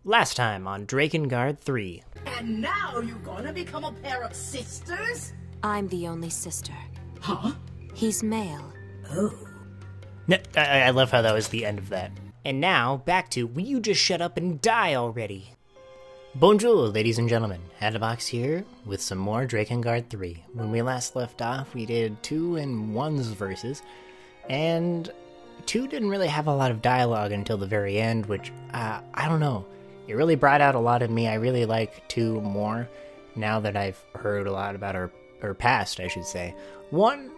Last time on Drakengard 3. And now you're gonna become a pair of sisters? I'm the only sister. Huh? He's male. Oh. I love how that was the end of that. And now, back to will you just shut up and die already? Bonjour, ladies and gentlemen. Hatterbox here with some more Drakengard 3. When we last left off, we did 2 and 1's verses, and 2 didn't really have a lot of dialogue until the very end, which, I don't know. It really brought out a lot of me. I really like 2 more, now that I've heard a lot about her past, I should say. 1,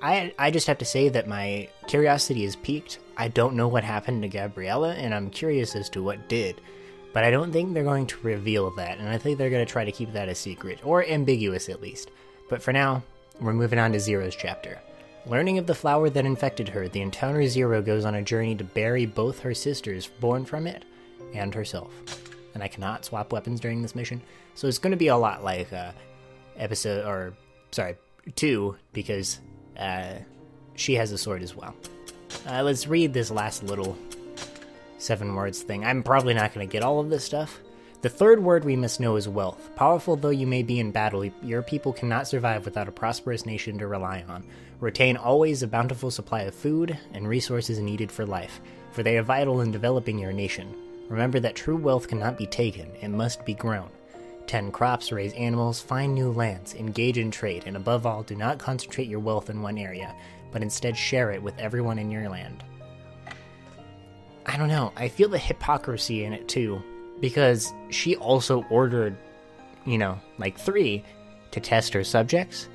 I just have to say that my curiosity is piqued. I don't know what happened to Gabriella, and I'm curious as to what did. But I don't think they're going to reveal that, and I think they're going to try to keep that a secret, or ambiguous at least. But for now, we're moving on to Zero's chapter. Learning of the flower that infected her, the Encounter Zero goes on a journey to bury both her sisters born from it, and herself. And I cannot swap weapons during this mission, so it's going to be a lot like episode 2, because she has a sword as well. Let's read this last little 7 words thing. I'm probably not going to get all of this stuff. The third word we must know is wealth. Powerful though you may be in battle, your people cannot survive without a prosperous nation to rely on. Retain always a bountiful supply of food and resources needed for life, for they are vital in developing your nation. Remember that true wealth cannot be taken, it must be grown. Tend crops, raise animals, find new lands, engage in trade, and above all, do not concentrate your wealth in one area, but instead share it with everyone in your land. I don't know, I feel the hypocrisy in it too, because she also ordered, 3 to test her subjects.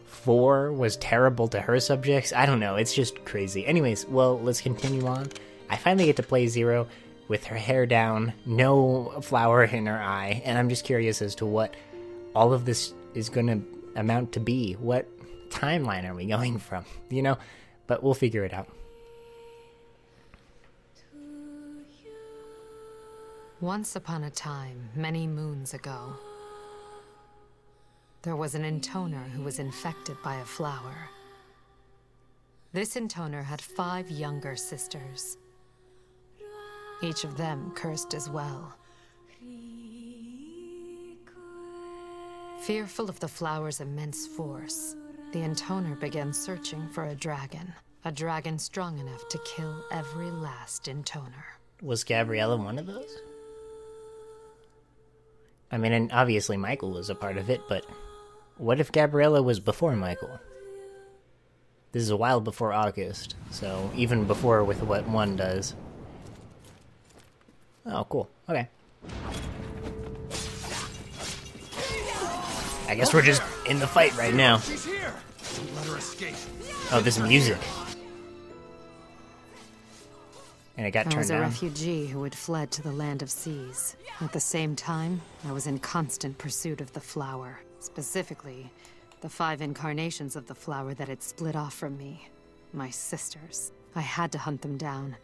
4 was terrible to her subjects. I don't know, it's just crazy. Anyways, well, let's continue on. I finally get to play Zero with her hair down, no flower in her eye, and I'm just curious as to what all of this is going to amount to be. What timeline are we going from, But we'll figure it out. Once upon a time, many moons ago, there was an intoner who was infected by a flower. This intoner had 5 younger sisters. Each of them cursed as well. Fearful of the flower's immense force, the intoner began searching for a dragon strong enough to kill every last intoner. Was Gabriella one of those? I mean, and obviously Michael was a part of it, but what if Gabriella was before Michael? This is a while before August, so even before with what 1 does. Oh, cool. Okay. I guess we're just in the fight right now. She's here. Let her escape. Oh, this music. And it got turned I was a down. refugee who had fled to the land of seas. At the same time, I was in constant pursuit of the flower. Specifically, the 5 incarnations of the flower that had split off from me. My sisters. I had to hunt them down,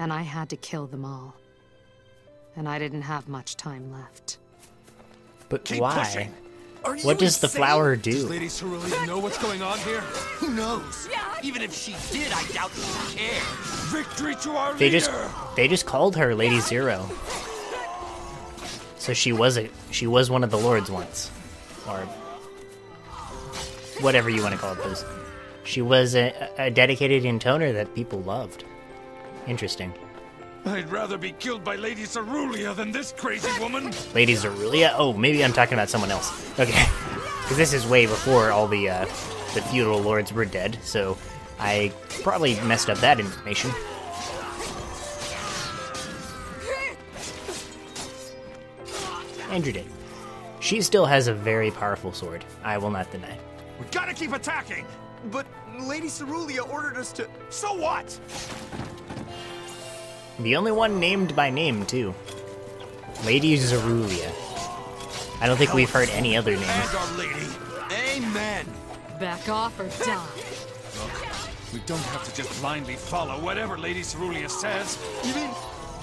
and I had to kill them all. And I didn't have much time left. But Keep why? pushing. Are you What does the insane? flower Does do? Lady Cerulean know what's going on here? Who knows? Even if she did, I doubt she'd care. Victory to our leader! They just called her Lady Zero. So she was one of the lords once, or whatever you want to call it. Those. She was a dedicated intoner that people loved. Interesting. I'd rather be killed by Lady Cerulean than this crazy woman. Lady Zerulia? Oh, maybe I'm talking about someone else. Okay, because this is way before all the feudal lords were dead, so I probably messed up that information. Andrew did. She still has a very powerful sword, I will not deny. We gotta keep attacking! But Lady Cerulean ordered us to... So what? The only one named by name, too. Lady Zerulia. I don't think we've heard any other names. And our lady. Amen! Back off or die. Look, we don't have to just blindly follow whatever Lady Cerulean says. You mean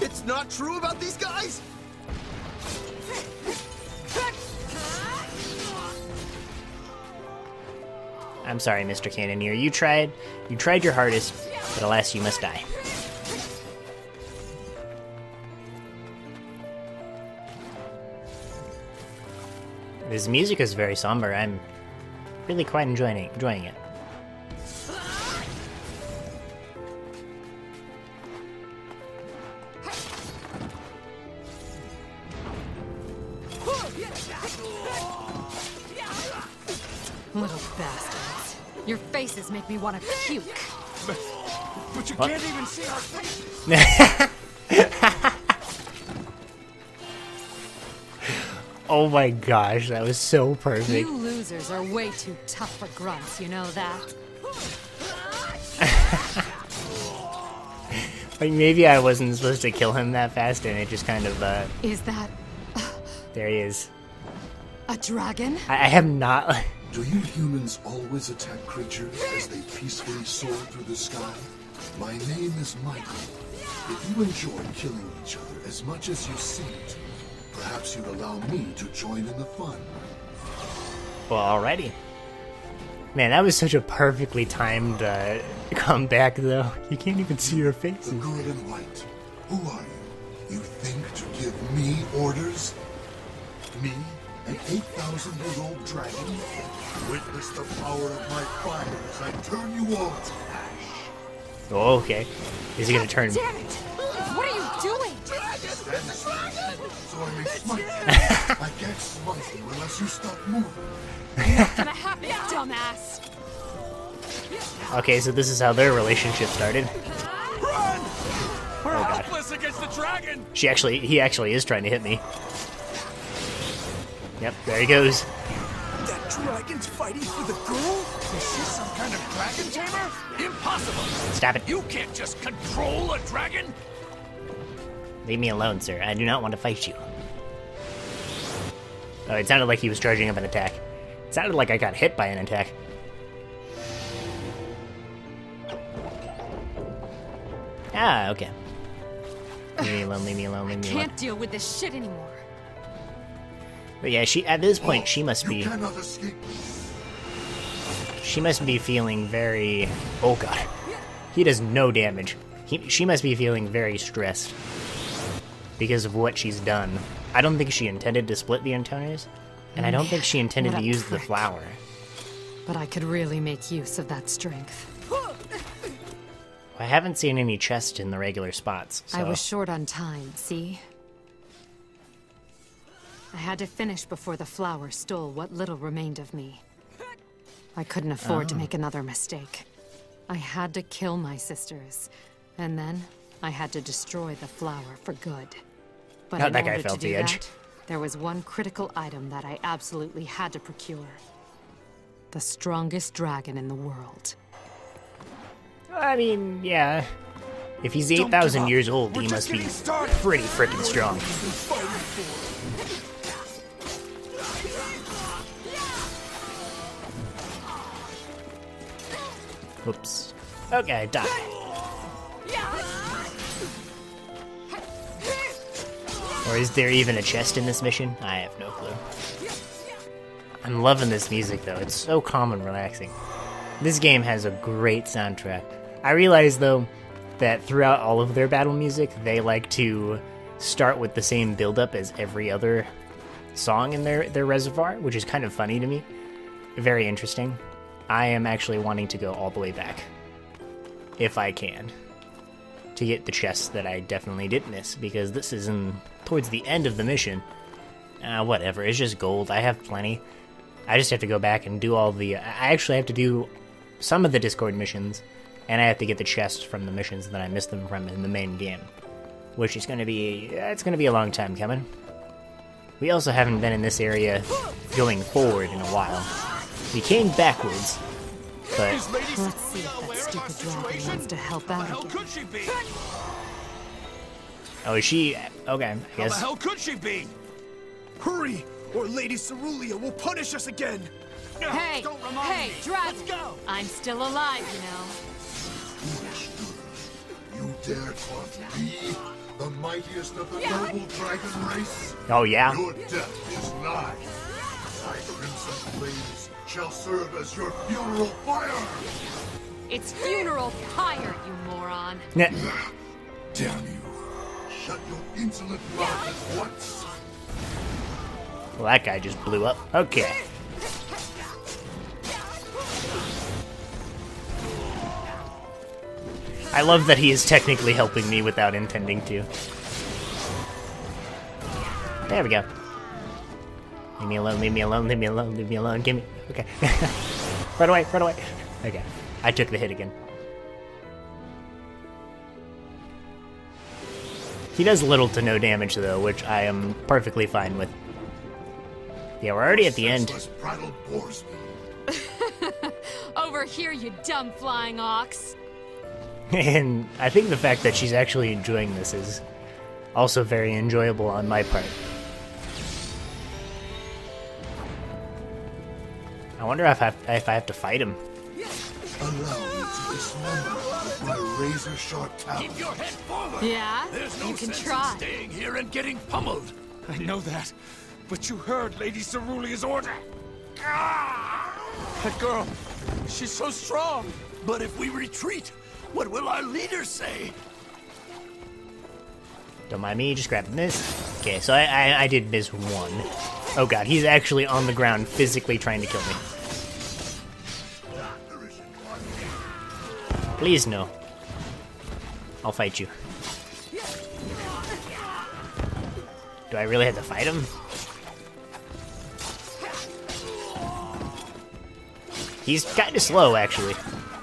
it's not true about these guys? I'm sorry, Mr. Cannoneer. You tried your hardest, but alas, you must die. This music is very somber. I'm really quite enjoying it. Little bastards. Your faces make me want to puke. But you can't even see our faces. Oh my gosh, that was so perfect. You losers are way too tough for grunts, you know that? Like, maybe I wasn't supposed to kill him that fast, and it just kind of, Is that there he is. a dragon? I have not... Do you humans always attack creatures as they peacefully soar through the sky? My name is Michael. If you enjoy killing each other as much as you seem to, perhaps you'd allow me to join in the fun. Well, alrighty. Man, that was such a perfectly timed comeback, though. You can't even see your The faces. girl in white, who are you? You think to give me orders? Me, an 8,000-year-old dragon? Witness the power of my fire as I turn you all to ash. Oh, okay. Is he gonna turn... Damn it! What are you doing? Stand still, so I may smite you. I can't smite you unless you stop moving. Gonna happen, dumbass! Okay, so this is how their relationship started. Run! We're Oh, God. helpless against the dragon. He actually is trying to hit me. Yep, there he goes. That dragon's fighting for the girl? Is she some kind of dragon tamer? Impossible! Stop it. You can't just control a dragon! Leave me alone, sir. I do not want to fight you. Oh, it sounded like he was charging up an attack. It sounded like I got hit by an attack. Ah, okay. Leave me alone, leave me alone, leave me alone. Can't deal with this shit anymore. But yeah, at this point, she must You be... cannot escape me. She must be feeling very... Oh god. He does no damage. She must be feeling very stressed because of what she's done. I don't think she intended to split the Antoners, and I don't think she intended What to a use the prick. flower. But I could really make use of that strength. I haven't seen any chests in the regular spots, so... I was short on time, see? I had to finish before the flower stole what little remained of me. I couldn't afford to make another mistake. I had to kill my sisters, and then I had to destroy the flower for good. But Oh, in that guy order felt to do the edge. that, there was one critical item that I absolutely had to procure. The strongest dragon in the world. I mean, yeah. If he's Don't 8,000 give up. years old, We're he just must be getting started. pretty freaking strong. Oops. Okay, die. Or is there even a chest in this mission? I have no clue. I'm loving this music though, it's so calm and relaxing. This game has a great soundtrack. I realize though that throughout all of their battle music, they like to start with the same build-up as every other song in their reservoir, which is kind of funny to me. Very interesting. I am actually wanting to go all the way back, if I can, to get the chests that I definitely did miss, because this is towards the end of the mission. Whatever, it's just gold, I have plenty. I just have to go back and do all the... I actually have to do some of the Discord missions, and I have to get the chests from the missions that I missed them from in the main game, which is going to be... it's going to be a long time coming. We also haven't been in this area going forward in a while. We came backwards, but... Let's see if that stupid dragon wants to help out How again. could she be? Oh, is she... okay, I How the guess... hell could she be? Hurry, or Lady Cerulean will punish us again. No, Hey, don't remind hey, me. dragon! Let's go. I'm still alive, you know. Foolish girl. You dare taunt me, the mightiest of the noble dragon race? Oh, yeah? Your death is nigh. My crimson flames shall serve as your funeral fire. It's funeral pyre, you moron. Nah. Damn you. Shut your insolent mouth at once. Well, that guy just blew up. Okay. I love that he is technically helping me without intending to. There we go. Leave me alone, leave me alone, leave me alone, leave me alone, give me... Okay. Run away, run away. Okay. I took the hit again. He does little to no damage, though, which I am perfectly fine with. Yeah, we're already at the end. Over here, you dumb flying ox. And I think the fact that she's actually enjoying this is also very enjoyable on my part. I wonder if I have to fight him. Allow me to dismember with my razor-sharp talons. Keep your head forward. Yeah? There's no You can sense try. in staying here and getting pummeled. I know that, but you heard Lady Cerulea's order. That girl, she's so strong. But if we retreat, what will our leader say? Don't mind me, just grabbing this. Okay, so I did miss one. Oh god, he's actually on the ground physically trying to kill me. Please no. I'll fight you. Do I really have to fight him? He's kind of slow, actually.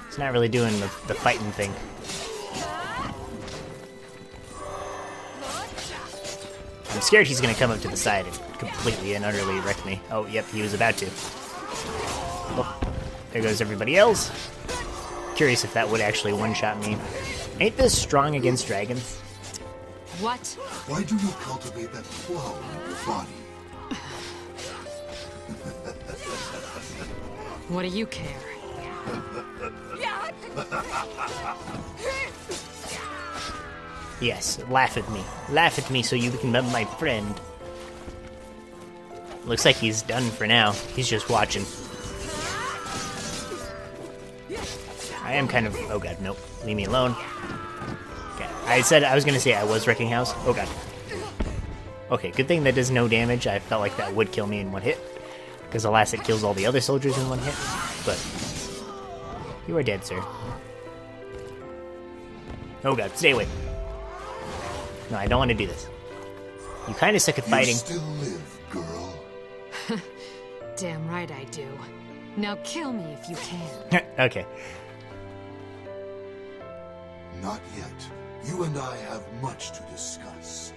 He's not really doing the fighting thing. I'm scared he's gonna come up to the side and completely and utterly wreck me. Oh, yep, he was about to. Oh, there goes everybody else. Curious if that would actually one-shot me. Ain't this strong against dragons? What? Why do you cultivate that flower in your body? What do you care? Yes, laugh at me. Laugh at me so you can be my friend. Looks like he's done for now. He's just watching. I am kind of... Oh god, nope. Leave me alone. Okay, I said I was gonna say I was wrecking house. Oh god. Okay, good thing that does no damage. I felt like that would kill me in one hit. Because alas, it kills all the other soldiers in one hit. But... you are dead, sir. Oh god, stay away. No, I don't want to do this. You kind of suck at fighting. You still live, girl. Damn right I do. Now kill me if you can. Okay. Not yet. You and I have much to discuss.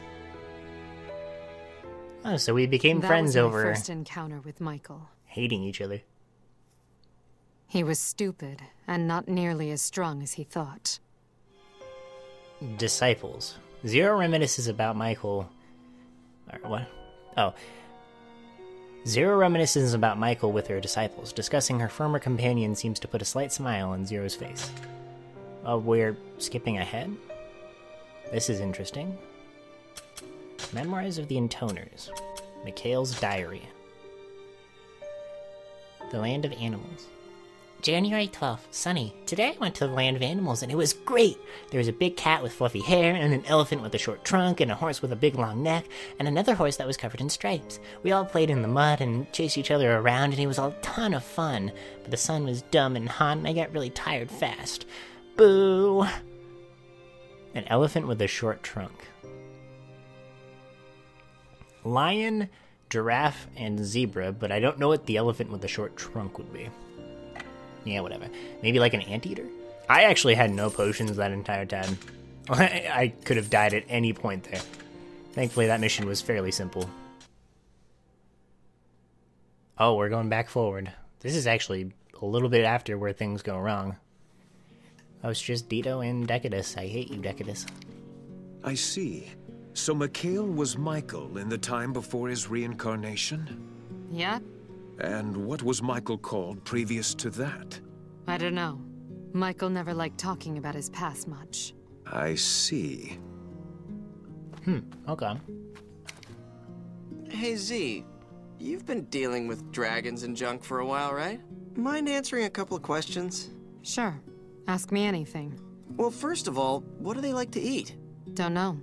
Oh, so we became That friends was my over first encounter with Michael. hating each other. He was stupid and not nearly as strong as he thought. Disciples. Zero reminisces about Michael. Or what? Oh. Zero reminisces about Michael with her disciples. Discussing her former companion seems to put a slight smile on Zero's face. We're skipping ahead? This is interesting. Memoirs of the Intoners. Mikhail's diary. The Land of Animals. January 12th, sunny. Today I went to the Land of Animals and it was great. There was a big cat with fluffy hair, and an elephant with a short trunk, and a horse with a big long neck, and another horse that was covered in stripes. We all played in the mud and chased each other around, and it was a ton of fun. But the sun was dumb and hot, and I got really tired fast. Boo! An elephant with a short trunk. Lion, giraffe, and zebra, but I don't know what the elephant with the short trunk would be. Yeah, whatever. Maybe like an anteater? I actually had no potions that entire time. I could have died at any point there. Thankfully, that mission was fairly simple. Oh, we're going back forward. This is actually a little bit after where things go wrong. Oh, it's just Dito and Decadus. I hate you, Decadus. I see. So Mikhail was Michael in the time before his reincarnation? Yeah? And what was Michael called previous to that? I don't know. Michael never liked talking about his past much. I see. Okay. Hey Z, you've been dealing with dragons and junk for a while, right? Mind answering a couple of questions? Sure. Ask me anything. Well, first of all, what do they like to eat? Don't know.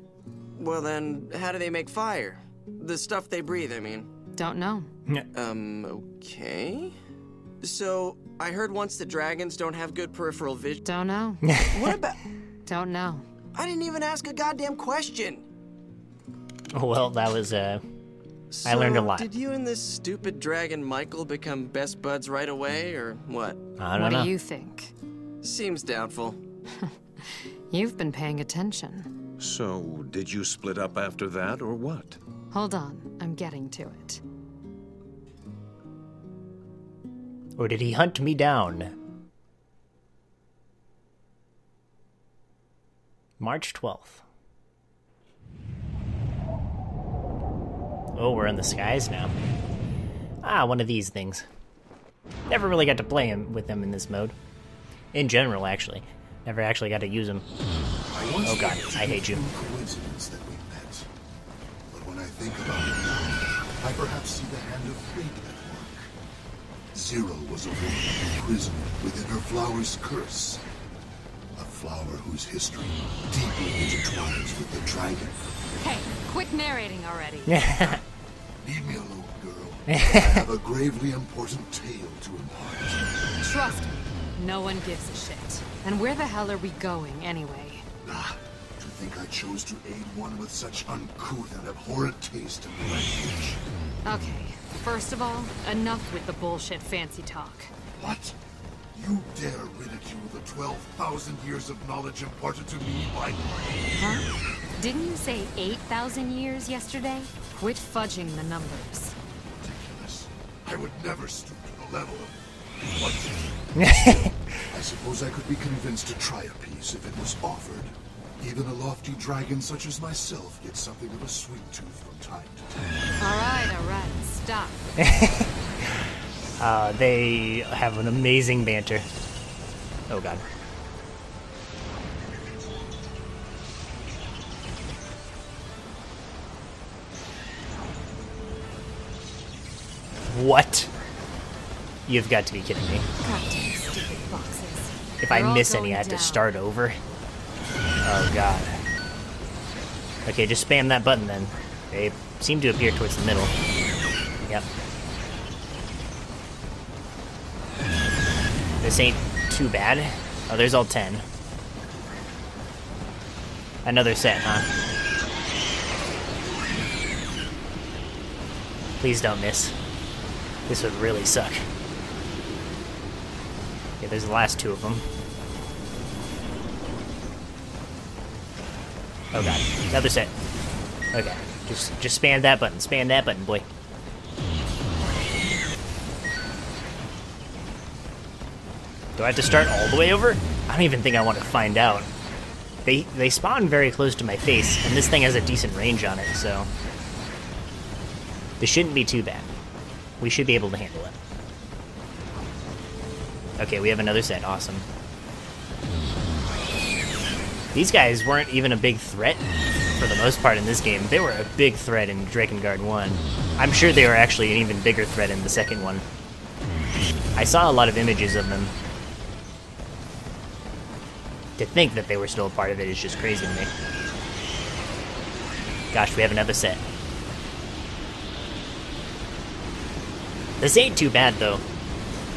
Well then, how do they make fire? The stuff they breathe, I mean. Don't know. Okay. So, I heard once that dragons don't have good peripheral vision. Don't know. What about... Don't know. I didn't even ask a goddamn question! Well, that was, I learned a lot. Did you and this stupid dragon Michael become best buds right away, or what? I don't know. What do you think? Seems doubtful. You've been paying attention. So, did you split up after that, or what? Hold on, I'm getting to it. Or did he hunt me down? March 12th. Oh, we're in the skies now. Ah, one of these things. Never really got to play with them in this mode. In general, actually. Never actually got to use them. Oh god, I hate you. Coincidence that we met. But when I think about it now, I perhaps see the hand of fate at work. Zero was a woman imprisoned within her flower's curse. A flower whose history deeply intertwines with the dragon. Hey, quit narrating already. Leave me alone, girl. I have a gravely important tale to impart. Trust me, no one gives a shit. And where the hell are we going, anyway? To think I chose to aid one with such uncouth and abhorrent taste and language. Okay, first of all, enough with the bullshit fancy talk. What? You dare ridicule the 12,000 years of knowledge imparted to me by... Huh? Didn't you say 8,000 years yesterday? Quit fudging the numbers. Ridiculous. I would never stoop to the level of... What? I suppose I could be convinced to try a piece if it was offered. Even a lofty dragon such as myself gets something of a sweet tooth from time to time. Alright, stop. They have an amazing banter. Oh god. What? You've got to be kidding me. Goddamn stupid boxes. If I miss any, I have to start over. Oh god. Okay, just spam that button then. They seem to appear towards the middle. Yep. This ain't too bad. Oh, there's all 10. Another set, huh? Please don't miss. This would really suck. Okay, there's the last 2 of them. Oh god, another set. Okay, just spam that button, boy. Do I have to start all the way over? I don't even think I want to find out. They spawn very close to my face, and this thing has a decent range on it, so... This shouldn't be too bad. We should be able to handle it. Okay, we have another set, awesome. These guys weren't even a big threat for the most part in this game. They were a big threat in Drakengard 1. I'm sure they were actually an even bigger threat in the second one. I saw a lot of images of them. To think that they were still a part of it is just crazy to me. Gosh, we have another set. This ain't too bad, though.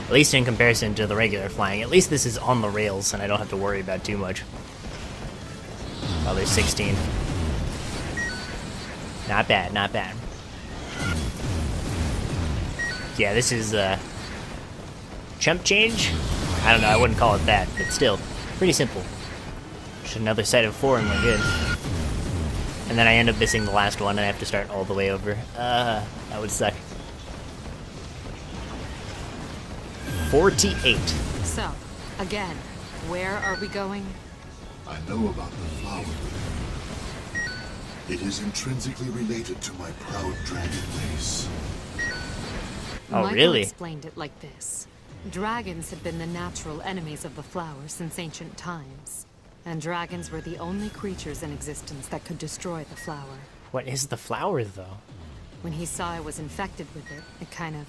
At least in comparison to the regular flying. At least this is on the rails, and I don't have to worry about too much. Oh, there's 16. Not bad, not bad. Yeah, this is, chump change? I don't know, I wouldn't call it that, but still, pretty simple. Just another set of 4 and we're good. And then I end up missing the last one and I have to start all the way over. That would suck. 48. So, again, where are we going? I know about the flower. It is intrinsically related to my proud dragon race. Oh, Michael really? Explained it like this. Dragons have been the natural enemies of the flower since ancient times. And dragons were the only creatures in existence that could destroy the flower. What is the flower, though? When he saw I was infected with it, it kind of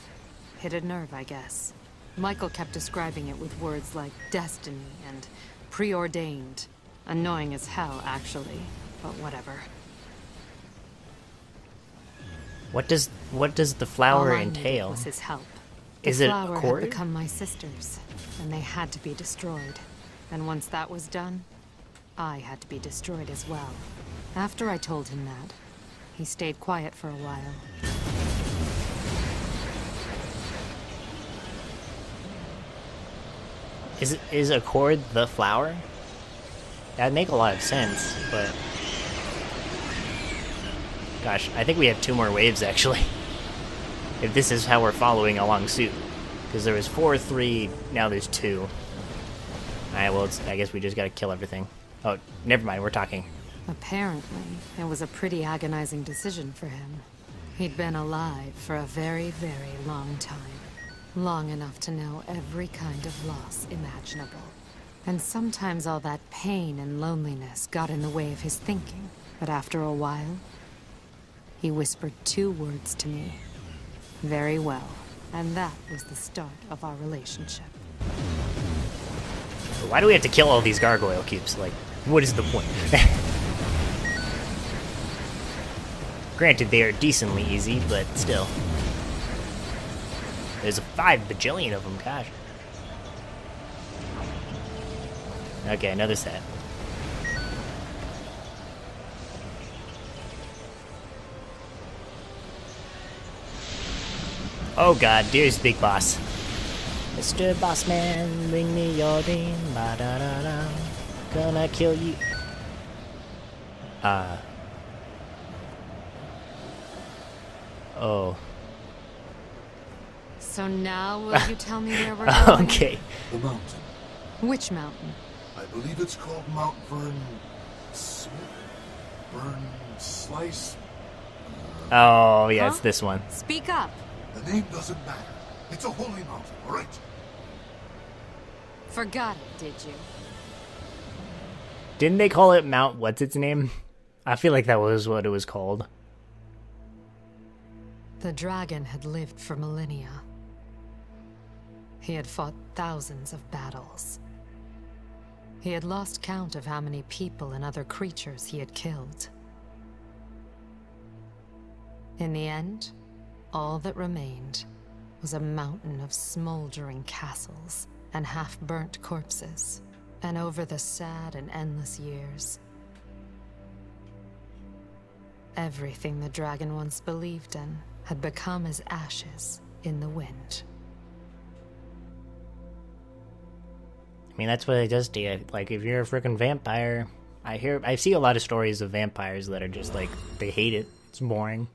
hit a nerve, I guess. Michael kept describing it with words like destiny and preordained. Annoying as hell, actually, but whatever. What does the flower All I needed entail? was his help. Is the it a flower cord? had become my sister's, and they had to be destroyed. And once that was done, I had to be destroyed as well. After I told him that, he stayed quiet for a while. Is a cord the flower? That'd make a lot of sense, but gosh, I think we have 2 more waves actually. If this is how we're following along suit, because there was 4, 3, now there's 2. Alright, well, I guess we just gotta kill everything. Oh, never mind, we're talking. Apparently, it was a pretty agonizing decision for him. He'd been alive for a very, very long time. Long enough to know every kind of loss imaginable. And sometimes all that pain and loneliness got in the way of his thinking. But after a while, he whispered 2 words to me. Very well. And that was the start of our relationship. Why do we have to kill all these gargoyle cubes? Like, what is the point? Granted, they are decently easy, but still. There's 5 bajillion of them, gosh. Okay, another set. Oh god, there's Big Boss. Mr. Bossman, bring me your bean, ba-da-da-da. Gonna kill you. Oh. So now will you tell me where we're going? Okay. The mountain. Which mountain? I believe it's called Mount Slice. Oh, yeah, Huh? it's this one. Speak up. The name doesn't matter. It's a holy mountain, all right? Forgot it, did you? Didn't they call it Mount what's its name? I feel like that was what it was called. The dragon had lived for millennia. He had fought thousands of battles. He had lost count of how many people and other creatures he had killed. In the end, all that remained was a mountain of smoldering castles and half-burnt corpses. And over the sad and endless years, everything the dragon once believed in had become as ashes in the wind. I mean, that's what it does to you. Like, if you're a freaking vampire, I see a lot of stories of vampires that are just like, they hate it. It's boring.